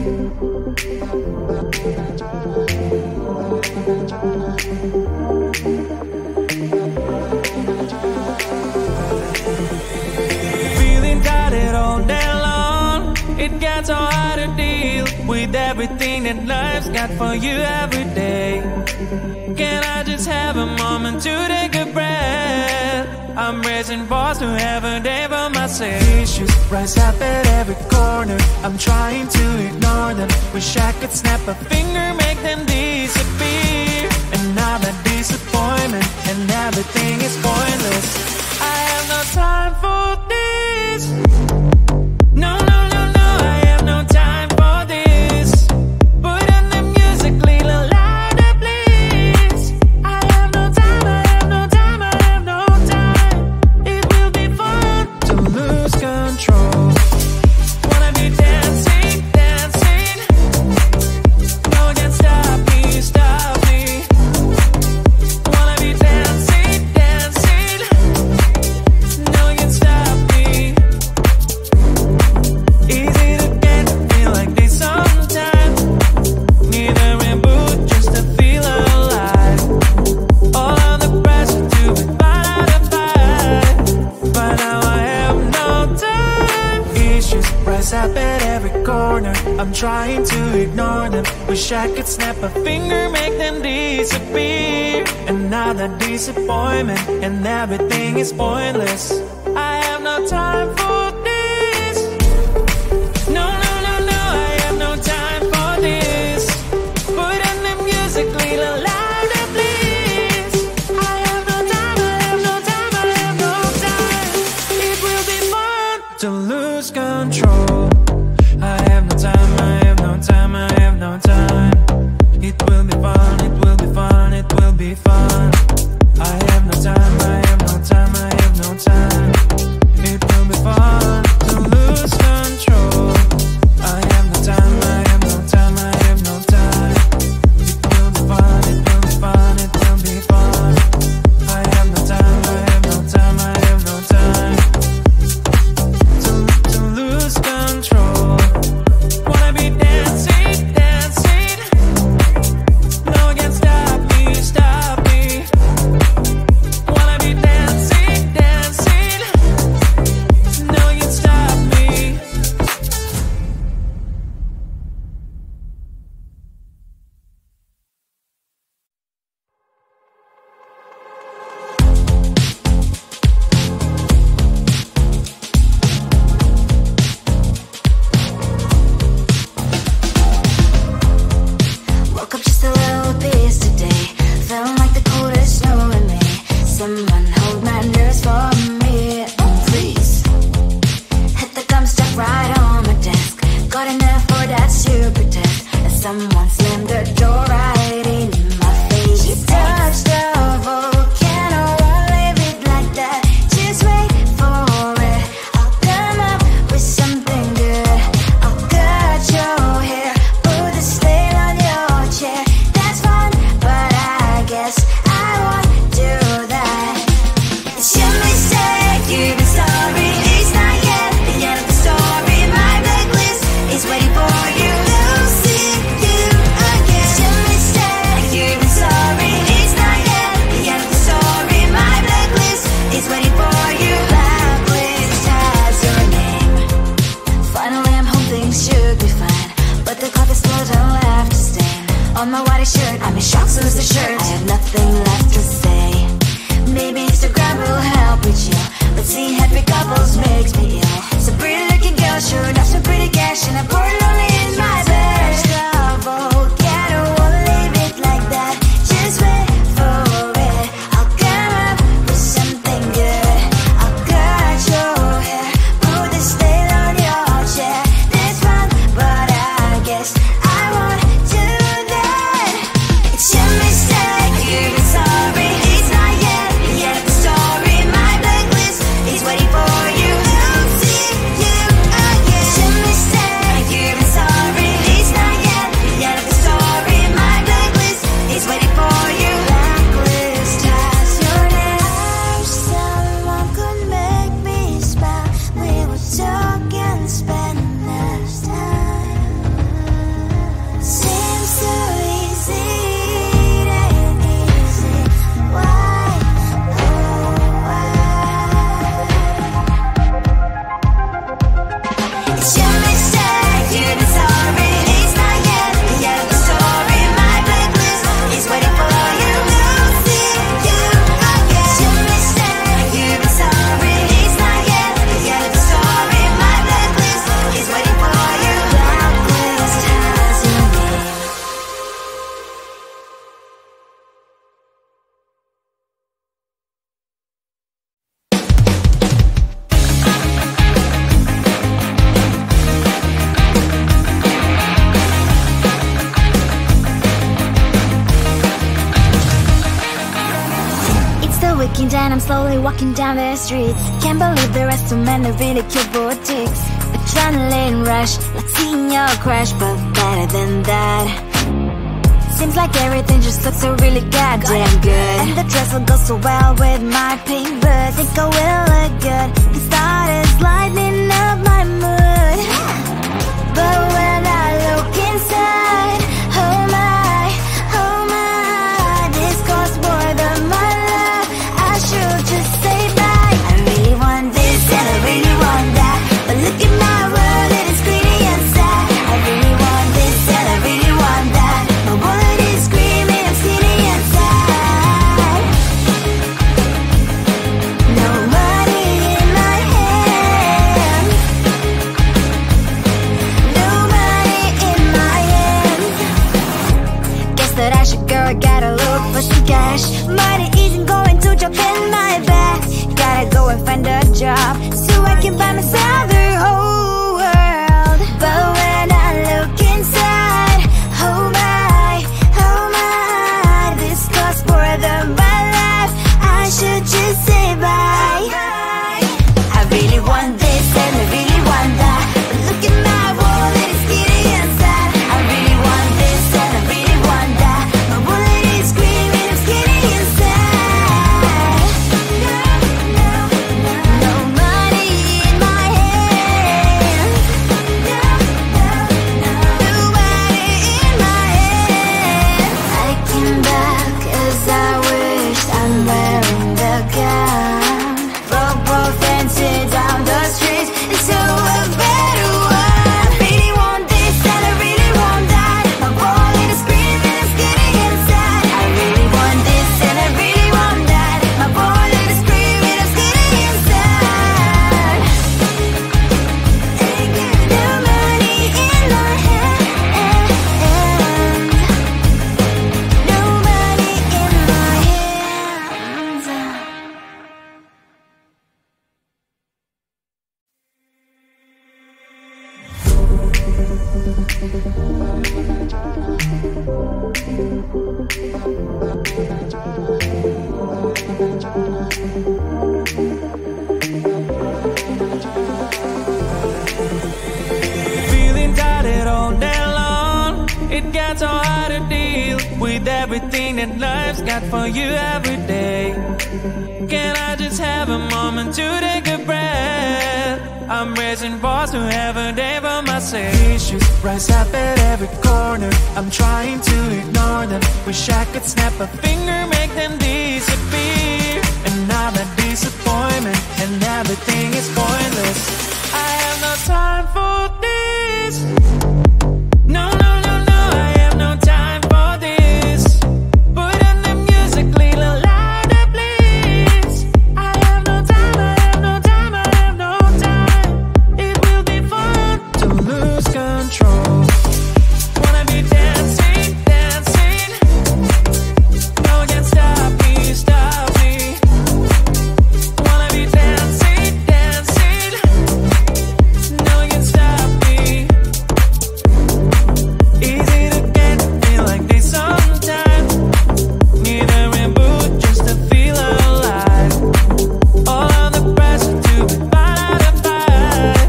Feeling tired all day long. It gets so hard to deal with everything that life's got for you every day. Can I just have a moment to take a breath? I'm raising balls to have a day for myself. Issues rise up at every corner. I'm trying to ignore them. Wish I could snap a finger, make them disappear. And now that disappointment and everything is pointless. I have no time for this. No, no, no, no, I have no time for this. Put on the music, little louder, please. I have no time, I have no time, I have no time. It will be fun to lose control. Wanna be dancing, dancing. No one can stop me, stop me. Wanna be dancing, dancing. No one can stop me. Easy to get to feel like this sometimes. Need a reboot just to feel alive. All of the pressure to be fight, but now I have no time. Issues rise up at every corner. I'm trying to ignore them. Wish I could snap a finger, make them disappear. And now that disappointment and everything is pointless. I have no time for this. No, no, no, no, I have no time for this. Put on the music, little louder, please. I have no time, I have no time, I have no time. It will be fun to lose control. I have no time, I have no time, I have no time. It will be fun, it will be fun, it will be fun. I have no time, I have no time, I have no time. It will be fun to lose control. I have no time, I have no time, I have no time. It will be fun, it will be fun, it will be fun. I have no time, I have no time, I have no time. To lose control. Wanna be dancing, dancing. No one can stop me, stop me. Wanna be dancing, dancing. No one can stop me. Woke up just a little pissed today. Feeling like the coldest snow in me. Someone hold my nerves for me, oh please. Hit the gum stuck right on my desk. Got enough for that super test. And someone slammed the door right in my face. She touched the volcano, won't leave it like that. Just wait for it. I'll come up with something good. I'll cut your hair, put the slate on your chair. That's fun, but I guess I won't do that. It's your mistake, you've been sorry. It's not yet the end of the story. My blacklist is waiting for you. Losing you again. It's your mistake, you've been sorry. It's not yet the end of the story. My blacklist is waiting for you. Blacklist has your name. Finally, I'm home, things should be fine. But the clock is still don't have to stain. On my white shirt, I'm in shock, so is the shirt. I have nothing left to say. Maybe Instagram will help with you, but seeing happy couples makes me ill. So pretty looking girl, sure enough, some pretty cash, and I pour it only in my bed. Volcano, won't leave it like that. Just wait for it. I'll come up with something good. I'll cut your hair, put the slate on your chair. That's fun, but I guess I won't do that. It's your mistake, you've been sorry. It's not yet the end of the story. My blacklist is waiting for you. Losing you again. It's your mistake, you've been sorry. breaking down, I'm slowly walking down the streets. Can't believe there are so many really cute boutiques. Adrenaline rush, like seeing your crush, but better than that. Seems like everything just looks so really goddamn good. And the dress will go so well with my pink boots. Think I will look good, the thought is lightening up my mood. But when I look inside, oh my, this costs more than my love. I should just say bye. I really want this and I really want that, but look at my world, it is greedy and sad. I really want this and I really want that, my wallet is screaming, I'm skinny and sad. No money in my hand, no money in my hand. Guess that I should go, I gotta look for some cash. Money isn't going to drop in my bag. Gotta go and find a job so I can buy myself the whole world. But when I look inside, oh my, this costs more than my life. I should just say bye. I really want this and I really want that, but look at my wallet, it's skinny and sad. I really want this and I really want that, my wallet is screaming, I'm skinny and sad. No money in my hand, no money in my hand. I came back as I wished, I'm wearing the gown. Rope fancy down the street into a better one. I really want this and I really want that, my wallet is screaming, I'm skinny and sad. I really want this and I really want that, my wallet is screaming, I'm skinny and sad. No money in my hand, no money in my hands. Feeling tired all day long. It gets so hard to deal with everything that life's got for you every day. Can I just have a moment to take a breath? I'm raising balls to have a day for myself. Issues rise up at every corner, I'm trying to ignore them. Wish I could snap a finger, make them disappear. And now that disappointment and everything is pointless. I have no time for this. No, no, no, no, I have no time for this. Put on the music, little louder, please. I have no time, I have no time, I have no time. It will be fun to lose control. Wanna be dancing, dancing. No one can stop me, stop me. Wanna be dancing, dancing. No one can stop me. Easy to get, feel like this sometimes. Need a reboot just to feel alive. All of the pressure to be part of the fight,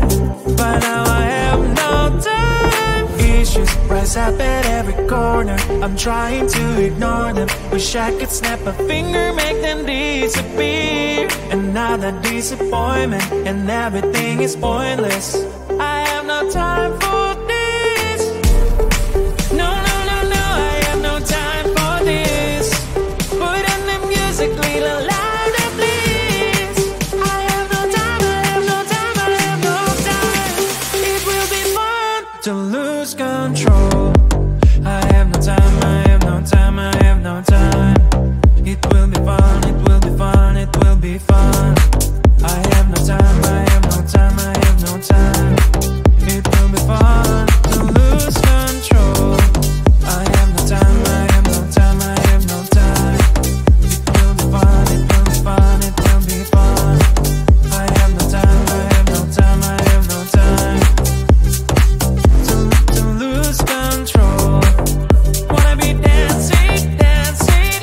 but now I have no time. Issues rise up at every corner, I'm trying to ignore them. Wish I could snap a finger, make them disappear. And now that disappointment and everything is pointless. I have no time for this. No, no, no, no, I have no time for this. Put on the music, little louder, please. I have no time, I have no time, I have no time. It will be fun to lose control. I have no time, I have no time, I have no time. It will be fun, it will be fun, it will be fun. I have no time, I have no time, I have no time. It will be fun to lose control. I have no time, I have no time, I have no time. It will be fun, it will be fun, it will be fun. I have no time, I have no time, I have no time. To lose control. Wanna be dancing, dancing.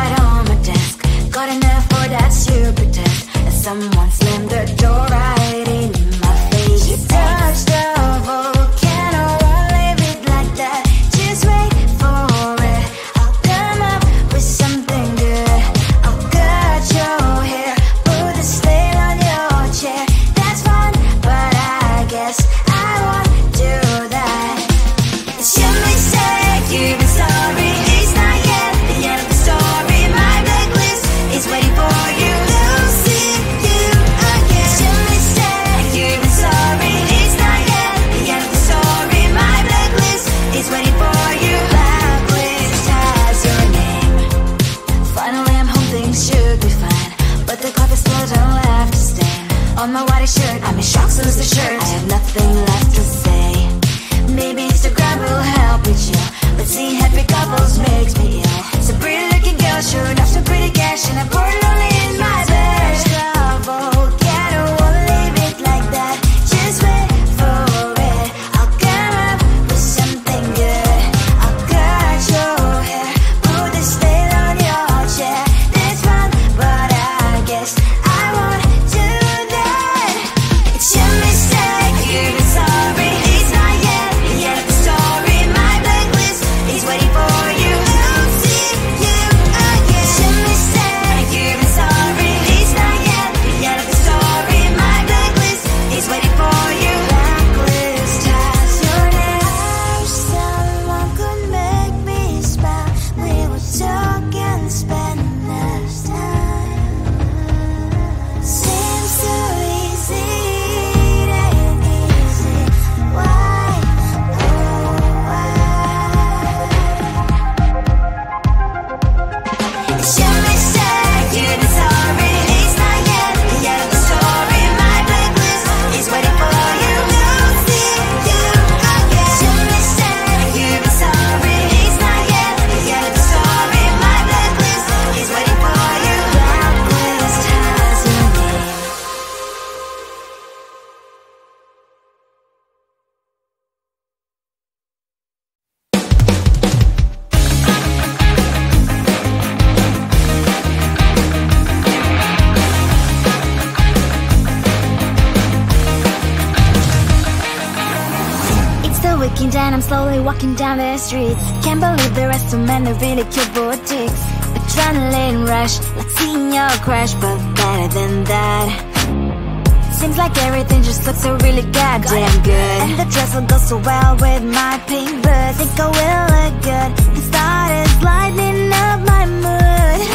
right on my desk. Got enough for that stupid test. And someone slammed the door right in my face. You touched the volcano, won't leave it like that. Just wait for it. I'll come up with something good. I'll cut your hair, put a slate on your chair. That's fun, but I guess I won't do that. It's your mistake, you've been sorry. It's not yet the end of the story. My blacklist is waiting for you. I'll see you again. It's your mistake, you've been sorry. It's not yet the end of the story. My blacklist is waiting for you. Blacklist has your name. Finally I'm home, things should be fine, but the carpet still don't left to stain. On my white shirt, I'm in shock, so lose the shirt. I have nothing left to say. Maybe Instagram will help with you, but seeing happy couples makes me ill. It's a pretty looking girl, sure enough, some pretty cash, and I pour lonely in my bed. Volcano, won't leave it like that. Just wait for it. I'll come up with something good. I'll cut your hair, put the slate on your chair. That's fun, but I guess I won't do that. It's your mistake, you've been sorry. It's not yet the end of the story. My blacklist is waiting for you. I'll see you again. It's your mistake, you've been sorry. It's not yet the end of the story. My blacklist is waiting for you. Blacklist has your name. I wish someone could make me smile. We would talk and spend less time. Seems so easy, it ain't easy. Why, oh why? It's your mistake, you've been sorry. It's not yet the end of the story. My blacklist is waiting for you. I'll see you again. It's your mistake, you've been sorry. It's not yet the end of the story. My blacklist is waiting for you. Blacklist has your name. It's the weekend and I'm slowly walking down the streets. Can't believe the rest of men are really cute boutiques. Adrenaline rush, like seeing your crush, but better than that. Seems like everything just looks so really goddamn good. And the dress will go so well with my pink boots. Think I will look good. The start is lighting up my mood.